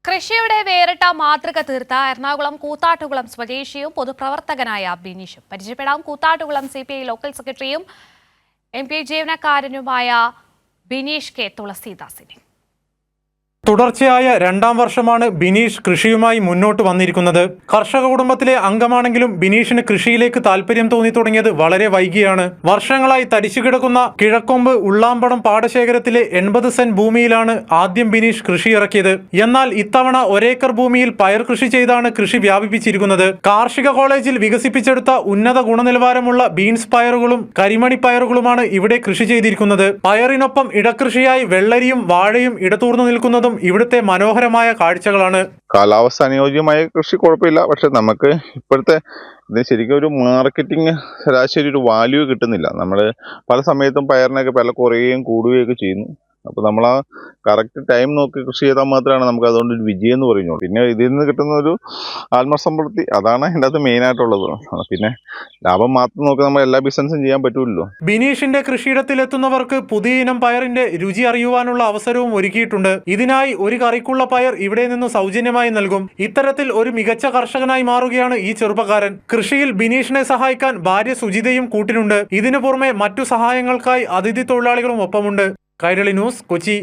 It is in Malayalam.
കൃഷിയുടെ വേറിട്ട മാതൃക തീർത്ത എറണാകുളം കൂത്താട്ടുകുളം സ്വദേശിയും പൊതുപ്രവർത്തകനായ ബിനീഷും പരിചയപ്പെടാം. കൂത്താട്ടുകുളം CPI ലോക്കൽ സെക്രട്ടറിയും MP ജീവനക്കാരനുമായ ബിനീഷ് കെ തുളസീദാസിനെ. തുടർച്ചയായ രണ്ടാം വർഷമാണ് ബിനീഷ് കൃഷിയുമായി മുന്നോട്ട് വന്നിരിക്കുന്നത്. കർഷക കുടുംബത്തിലെ അംഗമാണെങ്കിലും ബിനീഷിന് കൃഷിയിലേക്ക് താല്പര്യം തോന്നി തുടങ്ങിയത് വളരെ വൈകിയാണ്. വർഷങ്ങളായി തരിച്ചുകിടക്കുന്ന കിഴക്കൊമ്പ് ഉള്ളാമ്പടം പാടശേഖരത്തിലെ 80 സെന്റ് ഭൂമിയിലാണ് ആദ്യം ബിനീഷ് കൃഷി ഇറക്കിയത്. എന്നാൽ ഇത്തവണ ഒരേക്കർ ഭൂമിയിൽ പയർ കൃഷി ചെയ്താണ് കൃഷി വ്യാപിപ്പിച്ചിരിക്കുന്നത്. കാർഷിക കോളേജിൽ വികസിപ്പിച്ചെടുത്ത ഉന്നത ഗുണനിലവാരമുള്ള ബീൻസ് പയറുകളും കരിമണി പയറുകളുമാണ് ഇവിടെ കൃഷി ചെയ്തിരിക്കുന്നത്. പയറിനൊപ്പം ഇടകൃഷിയായി വെള്ളരിയും വാഴയും ഇടതൂർന്നു നിൽക്കുന്നതും ഇവിടുത്തെ മനോഹരമായ കാഴ്ചകളാണ്. കാലാവസ്ഥ അനുയോജ്യമായ കൃഷി കുഴപ്പമില്ല. പക്ഷെ നമുക്ക് ഇപ്പോഴത്തെ ഇത് ശരിക്കും ഒരു മാർക്കറ്റിംഗ് ശരാശരി ഒരു വാല്യൂ കിട്ടുന്നില്ല. നമ്മൾ പല സമയത്തും പയറിനൊക്കെ വില കുറയുകയും കൂടുകയൊക്കെ ചെയ്യുന്നു. അപ്പോൾ നമ്മൾ ആ കറക്റ്റ് ടൈം നോക്കി കൃഷി ചെയ്താൽ മാത്രമാണ് നമുക്ക് അതുകൊണ്ട് ഒരു വിജയം എന്ന് പറയുന്നത്. പിന്നെ ഇതിൽ നിന്ന് കിട്ടുന്ന ഒരു ആത്മസംതൃപ്തി, അതാണ് ഇതിൻ്റെ അകത്ത് മെയിനായിട്ടുള്ളത്. പിന്നെ ലാഭം മാത്രം നോക്കി നമ്മൾ എല്ലാ ബിസിനസ്സും ചെയ്യാൻ പറ്റുമല്ലോ. ബിനീഷിന്റെ കൃഷിയിടത്തിലെത്തുന്നവർക്ക് പുതിയ ഇനം പയറിന്റെ രുചി അറിയുവാനുള്ള അവസരവും ഒരുക്കിയിട്ടുണ്ട്. ഇതിനായി ഒരു കറിക്കുള്ള പയർ ഇവിടെ നിന്ന് സൗജന്യമായി നൽകും. ഇത്തരത്തിൽ ഒരു മികച്ച കർഷകനായി മാറുകയാണ് ഈ ചെറുപ്പക്കാരൻ. കൃഷിയിൽ ബിനീഷിനെ സഹായിക്കാൻ ഭാര്യ സുജിതയും കൂട്ടിനുണ്ട്. ഇതിനു പുറമെ മറ്റു സഹായങ്ങൾക്കായി അതിഥി തൊഴിലാളികളും ഒപ്പമുണ്ട്. കൈരളി ന്യൂസ്, കൊച്ചി.